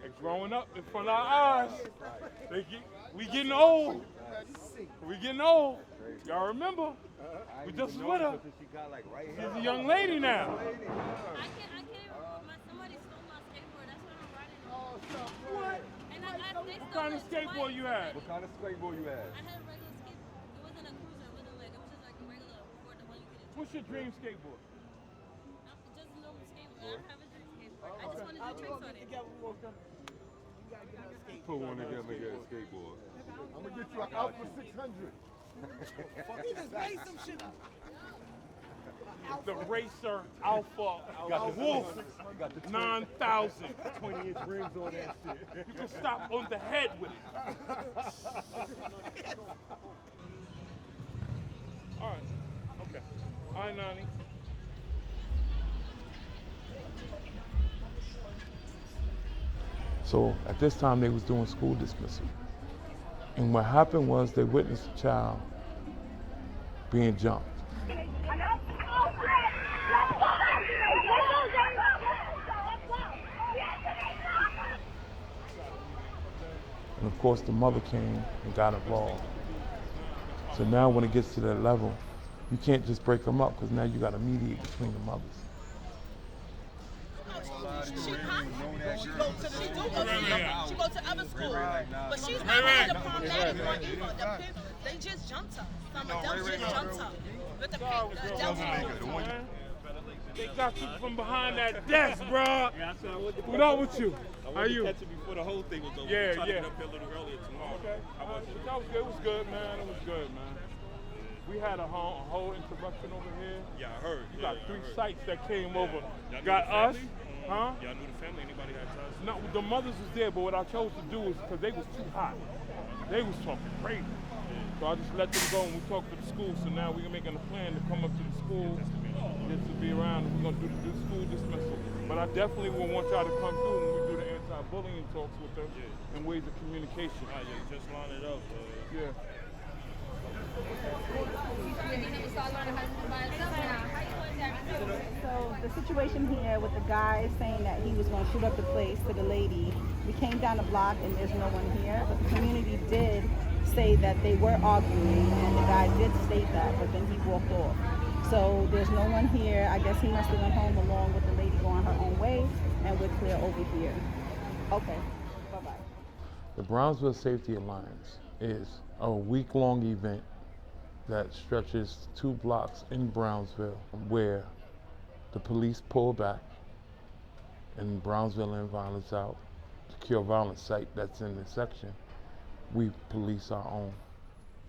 And growing up in front of our eyes, we getting old. We getting old. Y'all remember? We just with her. She's a young lady now. I can't remember. Somebody stole my skateboard. That's what I'm riding on. What? And What kind of skateboard you had? What kind of skateboard you had? I had a regular skateboard. It wasn't a cruiser. It wasn't like, it was just like a regular board, the one you could enjoy. What's your dream skateboard? Just a normal skateboard. I don't have a dream skateboard. I just want to do tricks on it. Put one together and get a skateboard. I'm gonna get you an Alpha 600. He just made some shit up. The Racer Alpha Wolf 9000. 20-inch rims on that shit. You can stop on the head with it. All right. Okay. All right, Nani. So at this time they was doing school dismissal. And what happened was they witnessed a child being jumped. And of course the mother came and got involved. So now when it gets to that level, you can't just break them up because now you got to mediate between the mothers. She go to other schools, but she's not really the problematic one either. They just jumped her. Some adults just jumped her. With the adults. They got you from behind that desk, bro. What up with you? How are you? Catch it before the whole thing was over. Yeah, Tried to yeah. get up here a little earlier tomorrow. Okay. How about you? That was good. It was good, man. It was good, man. We had a whole interruption over here. Yeah, I heard. We got I three heard. sites that came over. Y'all knew Got the us. family? Huh? Y'all knew the family? Anybody had ties? No, the mothers was there, but what I chose to do was because they was too hot. They was talking crazy. So I just let them go and we talked to the school. So now we're making a plan to come up to the school just to be around and we're gonna do the school dismissal. But I definitely will want y'all to come through when we do the anti-bullying talks with them and ways of communication. Yeah, just line it up. Yeah. So the situation here with the guy saying that he was going to shoot up the place to the lady, we came down the block and there's no one here, but the community did say that they were arguing and the guy did state that, but then he walked off. So there's no one here. I guess he must have went home along with the lady going her own way and we're clear over here. Okay, bye-bye. The Brownsville Safety Alliance is a week-long event that stretches 2 blocks in Brownsville where the police pull back in Brownsville In Violence Out, the Cure Violence site that's in the section. We police our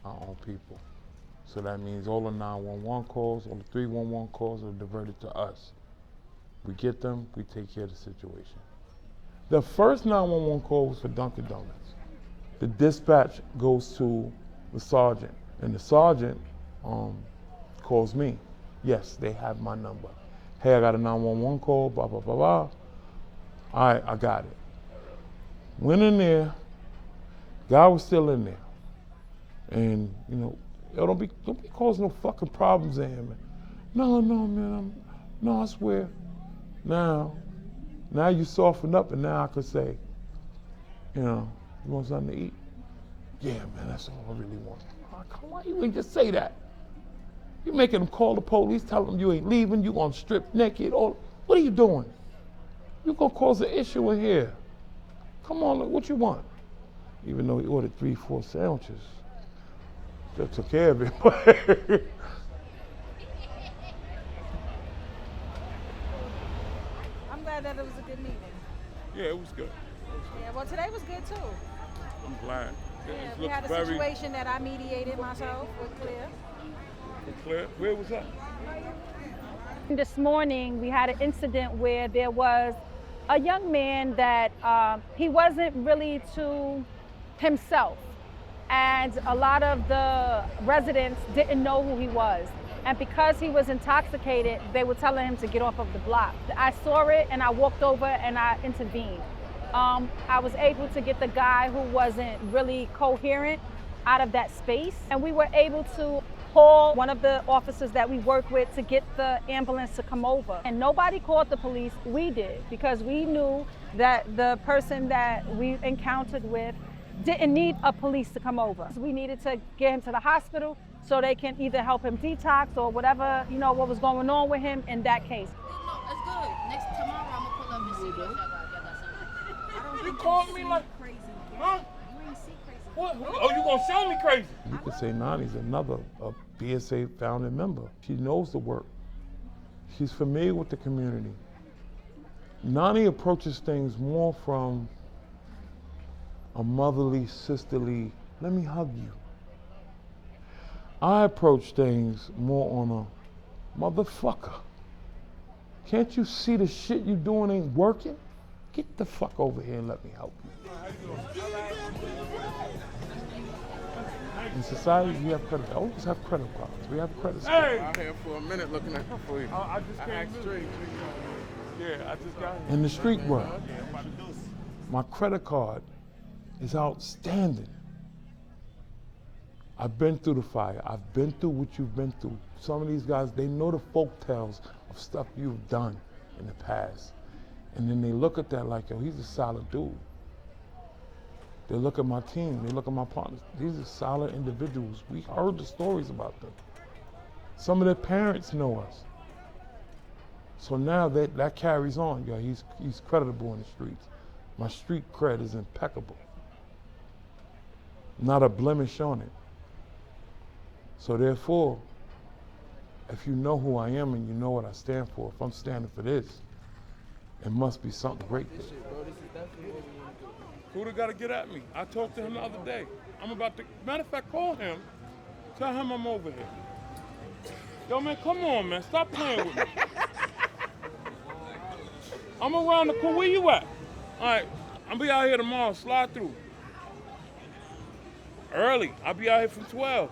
own people. So that means all the 911 calls, all the 311 calls are diverted to us. We get them, we take care of the situation. The first 911 call was for Dunkin' Donuts. The dispatch goes to the sergeant, and the sergeant calls me. Yes, they have my number. Hey, I got a 911 call, blah, blah, blah, blah. All right, I got it. Went in there, guy was still in there. And, you know, yo, don't be causing no fucking problems in here, man. No, man, no, I swear. Now you soften up and now I could say, you know, you want something to eat? Yeah, man, that's all I really want. Why you ain't just say that? You making them call the police, tell them you ain't leaving, you gonna strip naked, or what are you doing? You gonna cause an issue in here. Come on, look, what you want? Even though he ordered 3-4 sandwiches, that took care of it. I'm glad that it was a good meeting. Yeah, it was good. Yeah, well today was good too. I'm glad. Yeah, It we had a very situation that I mediated myself with Claire. clear. Where was that? This morning we had an incident where there was a young man that he wasn't really to himself, and a lot of the residents didn't know who he was, and because he was intoxicated they were telling him to get off of the block. I saw it and I walked over and I intervened. I was able to get the guy who wasn't really coherent out of that space, and we were able to call one of the officers that we work with to get the ambulance to come over. And nobody called the police, we did, because we knew that the person that we encountered with didn't need a police to come over. So we needed to get him to the hospital so they can either help him detox or whatever, you know, what was going on with him in that case. No, it's good. Tomorrow I'm gonna pull up and see what y'all got something. You called me like, huh? You ain't see crazy. What? Oh, you gonna sell me crazy? You could say Nani's another BSA founding member. She knows the work. She's familiar with the community. Nani approaches things more from a motherly, sisterly, let me hug you. I approach things more on a motherfucker. Can't you see the shit you doing ain't working? Get the fuck over here and let me help you. In society, we have credit. Always have credit cards. We have credit scores. Hey! I'm here for a minute looking at her for you. I just came straight. Yeah, I just got here. In the street world, my credit card is outstanding. I've been through the fire. I've been through what you've been through. Some of these guys, they know the folk tales of stuff you've done in the past. And then they look at that like, yo, he's a solid dude. They look at my team, they look at my partners. These are solid individuals. We heard the stories about them. Some of their parents know us. So now that carries on. Yo, he's creditable in the streets. My street cred is impeccable. Not a blemish on it. So therefore, if you know who I am and you know what I stand for, if I'm standing for this, it must be something great there. Who'da gotta get at me? I talked to him the other day. I'm about to, matter of fact, call him, tell him I'm over here. Yo, man, come on, man, stop playing with me. I'm around the corner, where you at? All right, I'll be out here tomorrow, slide through. Early, I'll be out here from 12.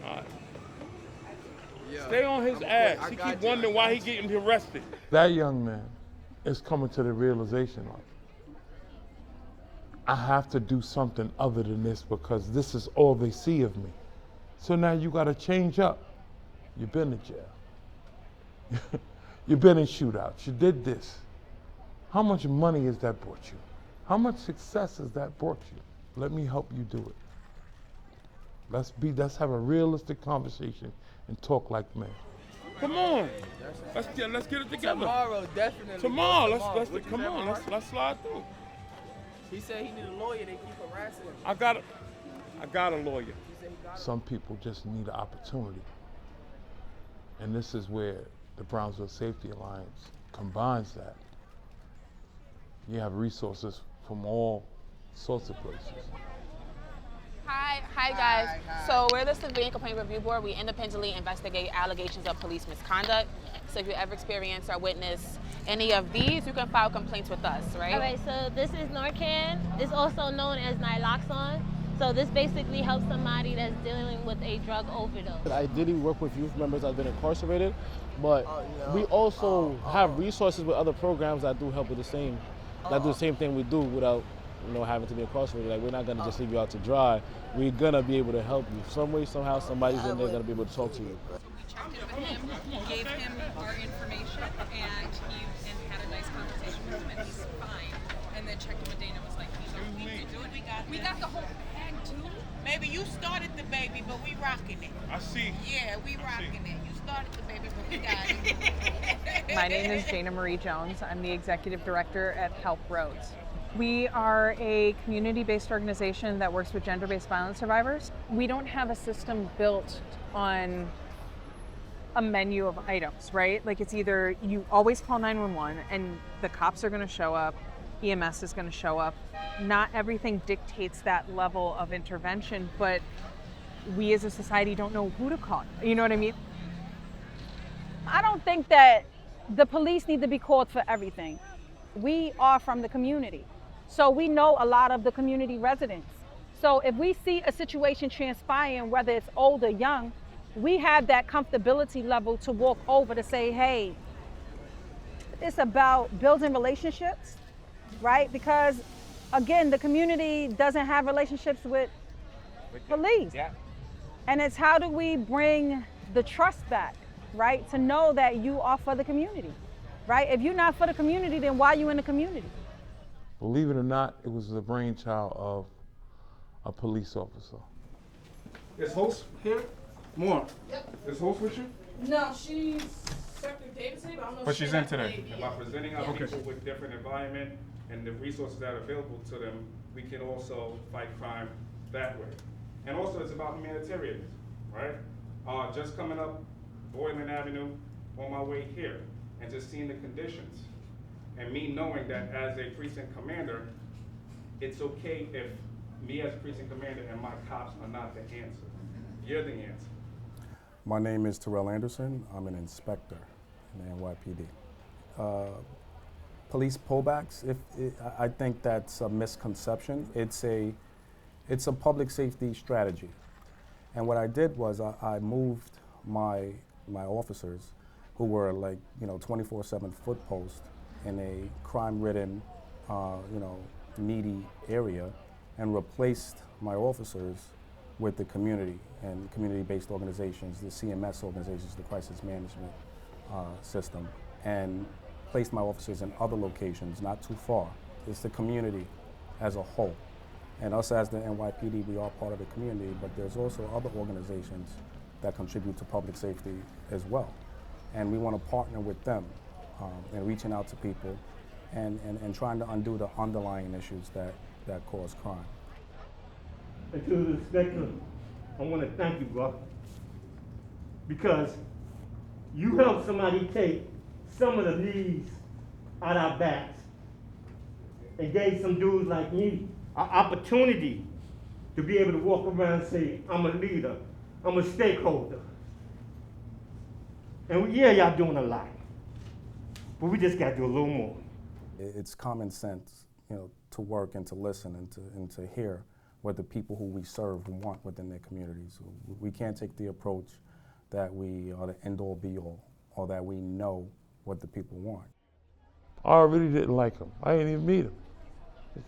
All right. Yeah. Stay on his ass. He keep wondering why he getting arrested. That young man is coming to the realization like, I have to do something other than this because this is all they see of me. So now you gotta change up. You've been to jail. You've been in shootouts, you did this. How much money has that brought you? How much success has that brought you? Let me help you do it. Let's have a realistic conversation and talk like men. Come on, let's get it together. Tomorrow, definitely. Tomorrow, let's slide through. He said he need a lawyer. They keep harassing him. I got a lawyer. Some people just need an opportunity. And this is where the Brownsville Safety Alliance combines that. You have resources from all sorts of places. Hi guys. So we're the Civilian Complaint Review Board. We independently investigate allegations of police misconduct. So if you ever experience or witness any of these, you can file complaints with us, right? All right, so this is Narcan. It's also known as naloxone. So this basically helps somebody that's dealing with a drug overdose. I did work with youth members that have been incarcerated, but we also have resources with other programs that do help with the same, that do the same thing we do without, having to be incarcerated. Like, we're not gonna just leave you out to dry. We're gonna be able to help you. Some way, somehow, somebody's in there gonna be able to talk to you. We checked in with him, gave him our information, and he had a nice conversation with him, and he's fine. And then checked in with Dana, was like, we don't need to do it. We got the whole bag too. Maybe you started the baby, but we rocking it. I see. Yeah, we rocking it. You started the baby, but we got it. My name is Jana Marie Jones. I'm the executive director at Help Roads. We are a community-based organization that works with gender-based violence survivors. We don't have a system built on a menu of items, right? Like, it's either you always call 911 and the cops are gonna show up, EMS is gonna show up. Not everything dictates that level of intervention, but we as a society don't know who to call. You know what I mean? I don't think that the police need to be called for everything. We are from the community. So we know a lot of the community residents. So if we see a situation transpiring, whether it's old or young, we have that comfortability level to walk over to say, hey, it's about building relationships, right? Because again, the community doesn't have relationships with police. Yeah. And it's how do we bring the trust back, right? To know that you are for the community, right? If you're not for the community, then why are you in the community? Believe it or not, it was the brainchild of a police officer. Is host here? More. Yep. Is host with you? No, she's Secretary Davidson, but I don't know if But she's in today. maybe. And by presenting our people with different environment and the resources that are available to them, we can also fight crime that way. And also it's about humanitarianism, right? Just coming up Boylan Avenue on my way here and just seeing the conditions and me knowing that as a precinct commander, it's okay if me as a precinct commander and my cops are not the answer. You're the answer. My name is Terrell Anderson. I'm an inspector in the NYPD. Police pullbacks, I think that's a misconception. It's a public safety strategy. And what I did was I moved my officers who were like, 24/7 foot post in a crime-ridden, needy area and replaced my officers with the community and community-based organizations, the CMS organizations, the crisis management system, and placed my officers in other locations not too far. It's the community as a whole. And us as the NYPD, we are part of the community, but there's also other organizations that contribute to public safety as well. And we want to partner with them in reaching out to people and trying to undo the underlying issues that cause crime. And to the inspector, I want to thank you, bro. Because you helped somebody take some of the knees out our backs and gave some dudes like me an opportunity to be able to walk around and say, I'm a leader, I'm a stakeholder. And yeah, y'all doing a lot, but we just got to do a little more. It's common sense, to work and to listen and to hear what the people who we serve want within their communities. We can't take the approach that we are the end-all be-all or that we know what the people want. I really didn't like him. I didn't even meet him.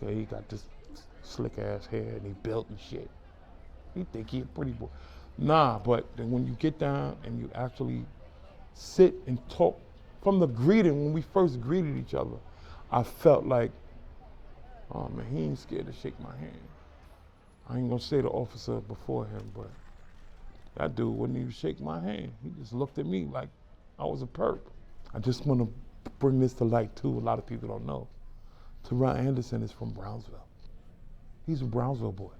Okay, he got this slick ass hair and he built and shit. He think he a pretty boy. Nah, but then when you get down and you actually sit and talk from the greeting, when we first greeted each other, I felt like, oh man, he ain't scared to shake my hand. I ain't gonna say the officer before him, but that dude wouldn't even shake my hand. He just looked at me like I was a perp. I just wanna bring this to light too, a lot of people don't know. Terrell Anderson is from Brownsville. He's a Brownsville boy.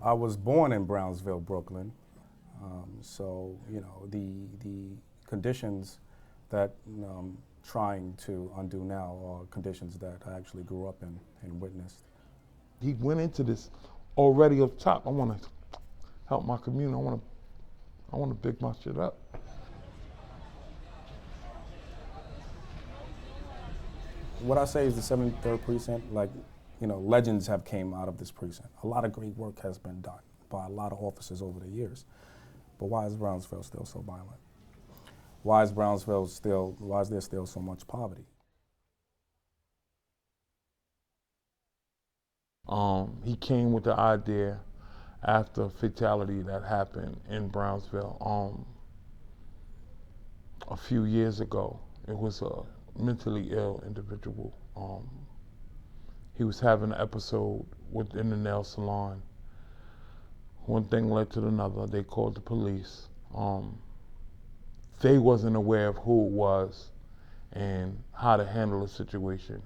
I was born in Brownsville, Brooklyn. So, the conditions that I'm trying to undo now are conditions that I actually grew up in and witnessed. He went into this already up top. I want to help my community. I want to big my shit up. What I say is the 73rd precinct, legends have came out of this precinct. A lot of great work has been done by a lot of officers over the years. But why is Brownsville still so violent? Why is there still so much poverty? He came with the idea after a fatality that happened in Brownsville a few years ago. It was a mentally ill individual. He was having an episode within the nail salon. One thing led to another. They called the police. They wasn't aware of who it was and how to handle the situation.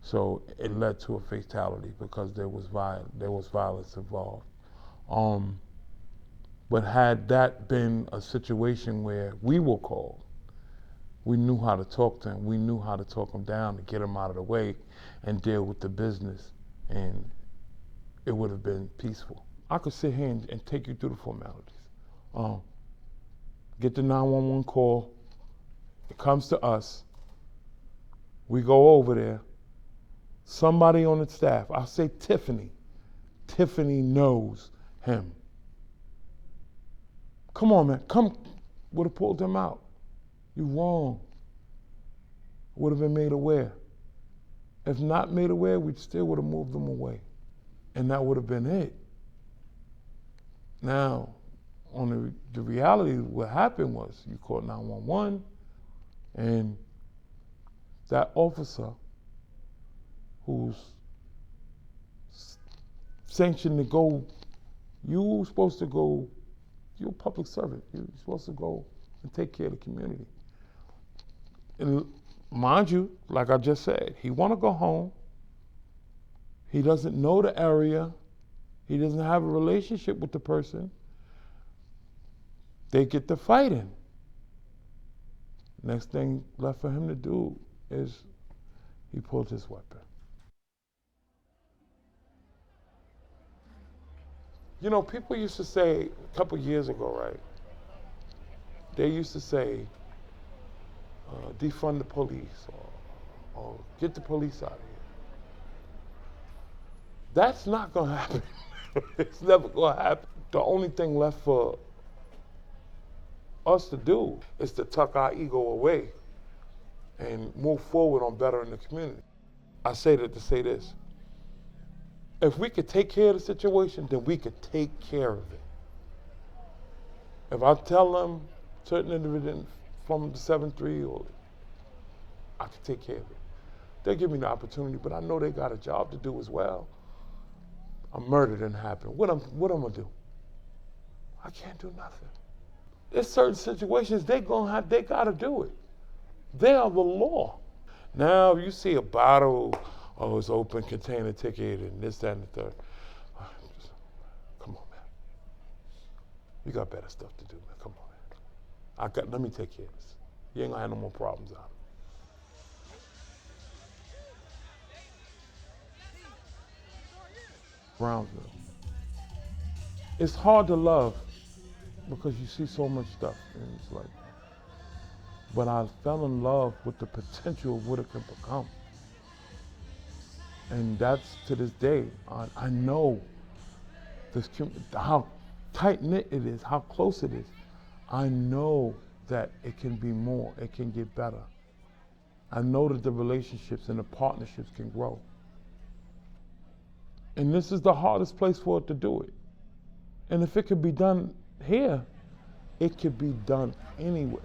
So it led to a fatality because there was violence involved. But had that been a situation where we were called, we knew how to talk to him. We knew how to talk him down to get him out of the way and deal with the business, and it would have been peaceful. I could sit here and take you through the formalities. Get the 911 call. It comes to us. We go over there. Somebody on the staff, I'll say Tiffany. Tiffany knows him. Come on, man, come. Would have pulled him out. You wrong. Would have been made aware. If not made aware, we still would have moved them away. And that would have been it. Now, on the reality, what happened was you called 911, and that officer who's sanctioned to go, you're supposed to go, you're a public servant, you're supposed to go and take care of the community. And mind you, like I just said, he want to go home. He doesn't know the area. He doesn't have a relationship with the person. They get to fighting. Next thing left for him to do is he pulled his weapon. You know, people used to say a couple years ago, right? They used to say, defund the police or get the police out of here. That's not going to happen. It's never going to happen. The only thing left for us to do is to tuck our ego away and move forward on bettering the community. I say that to say this. If we could take care of the situation, then we could take care of it. If I tell them certain individuals from the 7-3, or I could take care of it. They give me the opportunity, but I know they got a job to do as well. A murder didn't happen. What am I gonna do? I can't do nothing. There's certain situations they gotta do it. They are the law. Now, if you see a bottle, oh, it's open, container ticket, and this, that, and the third. Come on, man. You got better stuff to do, man. Come on, man. Let me take care of this. You ain't gonna have no more problems out. Brownsville. It's hard to love because you see so much stuff, and it's like, but I fell in love with the potential of what it can become. And that's to this day. I know this, how tight-knit it is, how close it is. I know that it can be more, it can get better. I know that the relationships and the partnerships can grow. And this is the hardest place for it to do it. And if it could be done here, it could be done anywhere.